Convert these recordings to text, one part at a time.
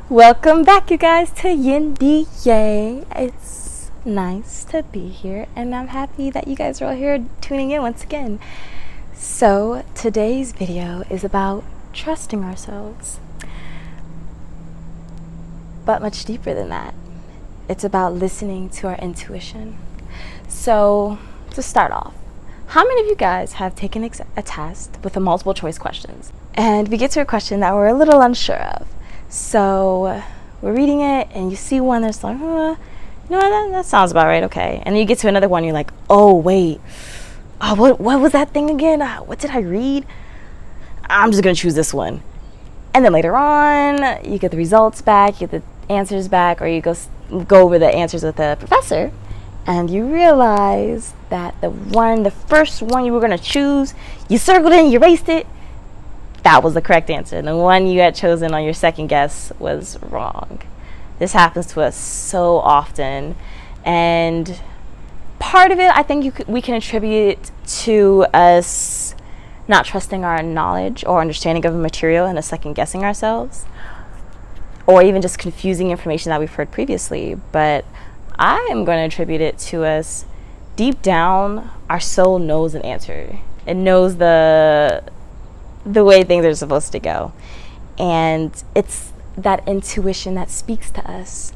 Welcome back, you guys, to Yin Di Yay. It's nice to be here, and I'm happy that you guys are all here tuning in once again. So, today's video is about trusting ourselves, but much deeper than that. It's about listening to our intuition. So, to start off, how many of you guys have taken a test with the multiple choice questions? And we get to a question that we're a little unsure of. So we're reading it and you see one that's like, that sounds about right, okay. And then you get to another one, you're like, oh wait, what was that thing again? What did I read? I'm just gonna choose this one. And then later on, you get the results back, you get the answers back, or you go over the answers with the professor, and you realize that the first one you were gonna choose, you circled it and you erased it. That was the correct answer. The one you had chosen on your second guess was wrong. This happens to us so often, and part of it, I think we can attribute to us not trusting our knowledge or understanding of a material and second guessing ourselves, or even just confusing information that we've heard previously. But I am going to attribute it to us deep down. Our soul knows an answer. It knows the way things are supposed to go, and it's that intuition that speaks to us,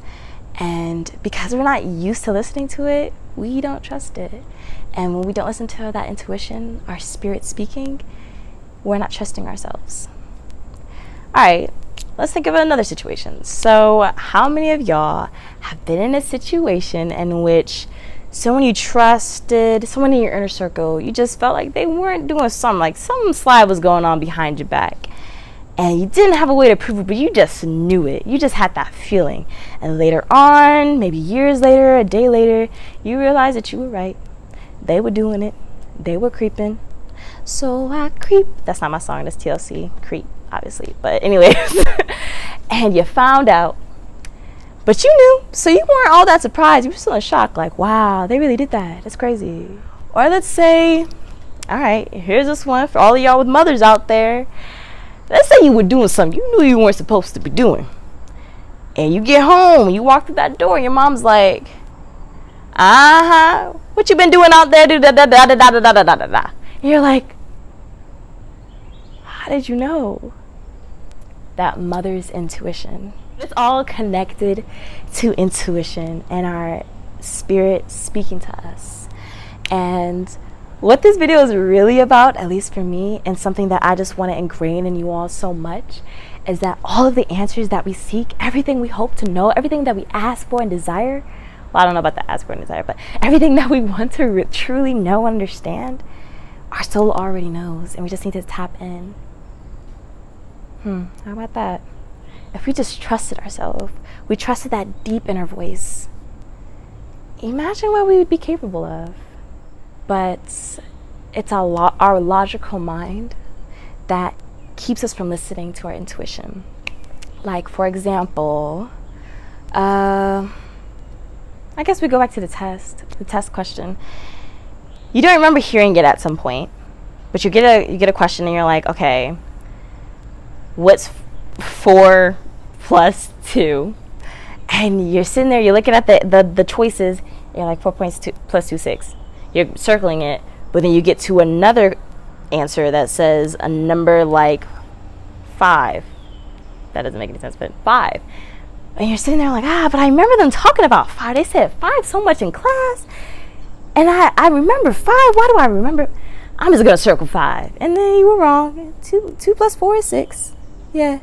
and because we're not used to listening to it, we don't trust it. And when we don't listen to that intuition, our spirit speaking, we're not trusting ourselves. All right, let's think of another situation. So how many of y'all have been in a situation in which someone you trusted, someone in your inner circle, you just felt like they weren't doing something, like some slide was going on behind your back, and you didn't have a way to prove it, but you just knew it. You just had that feeling. And later on, maybe years later, a day later, you realize that you were right. They were doing it. They were creeping. So I creep. That's not my song. That's TLC. Creep, obviously. But anyways, and you found out. But you knew, so you weren't all that surprised. You were still in shock, like, wow, they really did that. That's crazy. Or let's say, all right, here's this one for all of y'all with mothers out there. Let's say you were doing something you knew you weren't supposed to be doing. And you get home, you walk through that door, and your mom's like, what you been doing out there? And you're like, how did you know? That mother's intuition. It's all connected to intuition and our spirit speaking to us. And what this video is really about, at least for me, and something that I just want to ingrain in you all so much, is that all of the answers that we seek, everything we hope to know, everything that we ask for and desire, well, I don't know about the ask for and desire, but everything that we want to truly know and understand, our soul already knows, and we just need to tap in. How about that? If we just trusted ourselves, we trusted that deep inner voice, imagine what we would be capable of. But it's our logical mind that keeps us from listening to our intuition. Like, for example, I guess we go back to the test question. You don't remember hearing it at some point, but you get a question and you're like, okay, what's 4 plus 2? And you're sitting there, you're looking at the choices, and you're like, 4 plus 2, 6. You're circling it, but then you get to another answer that says a number like 5. That doesn't make any sense, but 5. And you're sitting there like, but I remember them talking about 5. They said 5 so much in class, and I remember 5. Why do I remember? I'm just gonna circle 5. And then you were wrong. 2 plus 4 is 6. Yeah.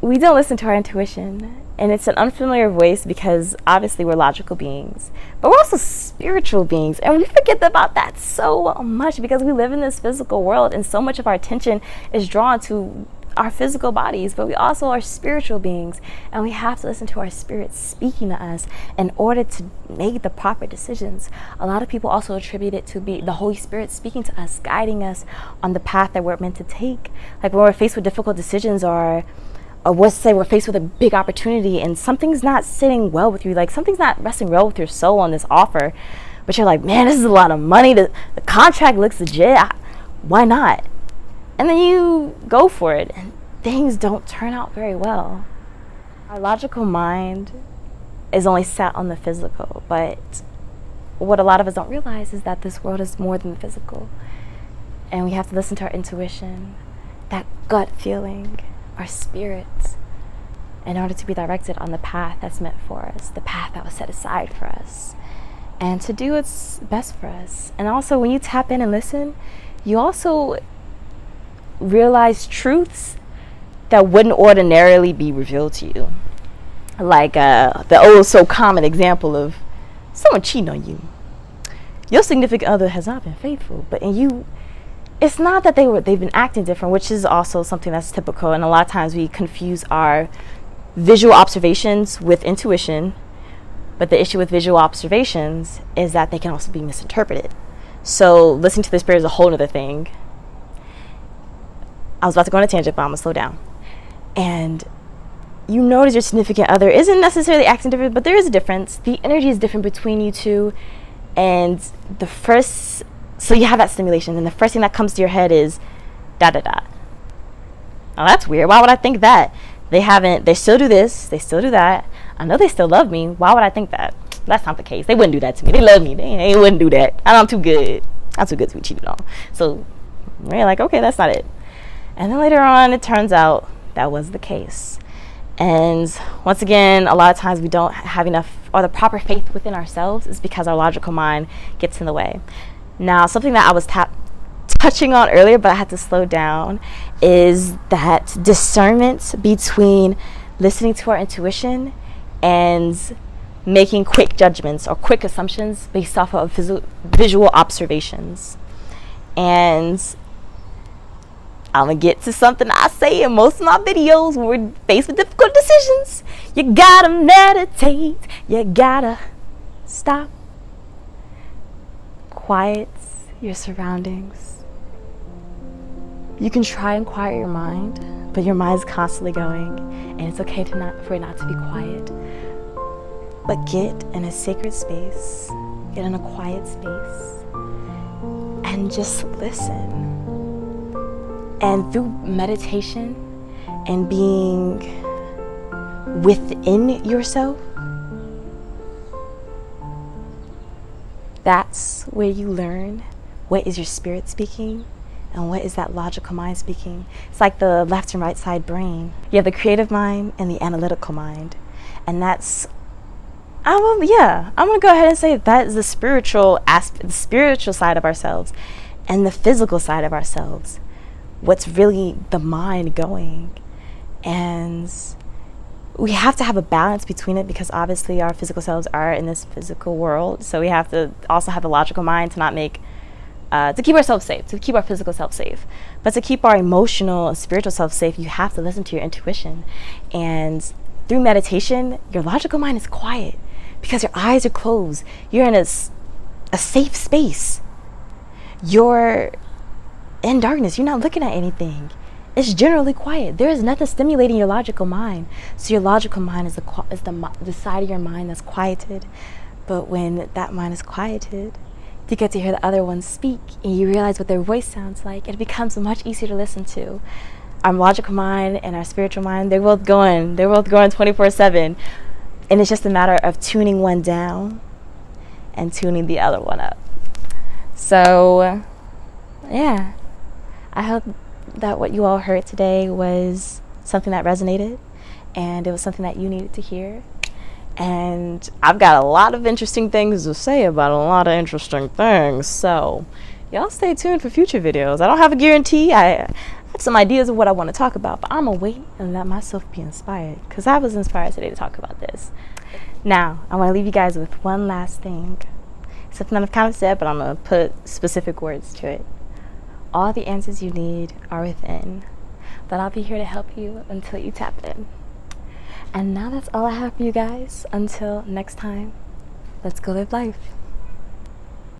We don't listen to our intuition, and it's an unfamiliar voice because obviously we're logical beings, but we're also spiritual beings, and we forget about that so much because we live in this physical world, and so much of our attention is drawn to our physical bodies, but we also are spiritual beings, and we have to listen to our spirit speaking to us in order to make the proper decisions. A lot of people also attribute it to be the Holy Spirit speaking to us, guiding us on the path that we're meant to take. Like when we're faced with difficult decisions, or let's say we're faced with a big opportunity and something's not sitting well with you, like something's not resting well with your soul on this offer, but you're like, man, this is a lot of money, the contract looks legit, why not? And then you go for it, things don't turn out very well. Our logical mind is only set on the physical, but what a lot of us don't realize is that this world is more than the physical. And we have to listen to our intuition, that gut feeling, our spirits, in order to be directed on the path that's meant for us, the path that was set aside for us, and to do what's best for us. And also, when you tap in and listen, you also realize truths that wouldn't ordinarily be revealed to you. Like the old so common example of someone cheating on you. Your significant other has not been faithful, but in you, it's not that they've been acting different, which is also something that's typical. And a lot of times we confuse our visual observations with intuition. But the issue with visual observations is that they can also be misinterpreted. So listening to the spirit is a whole other thing. I was about to go on a tangent, but I'm gonna slow down. And you notice your significant other isn't necessarily acting different, but there is a difference. The energy is different between you two. And so you have that stimulation, and the first thing that comes to your head is da da da. Oh, that's weird. Why would I think that? They still do this, they still do that. I know they still love me. Why would I think that? That's not the case. They wouldn't do that to me. They love me. They wouldn't do that. I'm too good. I'm too good to be cheated on. So we're like, okay, that's not it. And then later on, it turns out that was the case. And once again, a lot of times we don't have enough or the proper faith within ourselves is because our logical mind gets in the way. Now, something that I was touching on earlier, but I had to slow down, is that discernment between listening to our intuition and making quick judgments or quick assumptions based off of visual observations. And I'm gonna get to something I say in most of my videos when we're faced with difficult decisions. You gotta meditate. You gotta stop. Quiet your surroundings. You can try and quiet your mind, but your mind's constantly going, and it's okay for it not to be quiet. But get in a sacred space, get in a quiet space, and just listen. And through meditation and being within yourself, that's where you learn what is your spirit speaking and what is that logical mind speaking. It's like the left and right side brain. You have the creative mind and the analytical mind. And that's, I'm gonna go ahead and say that is the spiritual aspect, the spiritual side of ourselves and the physical side of ourselves. What's really the mind going. And we have to have a balance between it, because obviously our physical selves are in this physical world. So we have to also have a logical mind to not make, to keep ourselves safe, to keep our physical self safe. But to keep our emotional and spiritual self safe, you have to listen to your intuition. And through meditation, your logical mind is quiet because your eyes are closed. You're in a safe space. You're in darkness. You're not looking at anything. It's generally quiet. There is nothing stimulating your logical mind. So your logical mind is the side of your mind that's quieted. But when that mind is quieted, you get to hear the other ones speak, and you realize what their voice sounds like. It becomes much easier to listen to. Our logical mind and our spiritual mind, they're both going 24/7. And it's just a matter of tuning one down and tuning the other one up. So, yeah. I hope that what you all heard today was something that resonated, and it was something that you needed to hear. And I've got a lot of interesting things to say about a lot of interesting things, so y'all stay tuned for future videos. I don't have a guarantee. I have some ideas of what I want to talk about, but I'm gonna wait and let myself be inspired, because I was inspired today to talk about this. Now, I want to leave you guys with one last thing. Something that I've kind of said, but I'm gonna put specific words to it. All the answers you need are within, but I'll be here to help you until you tap in. And now that's all I have for you guys. Until next time, let's go live life.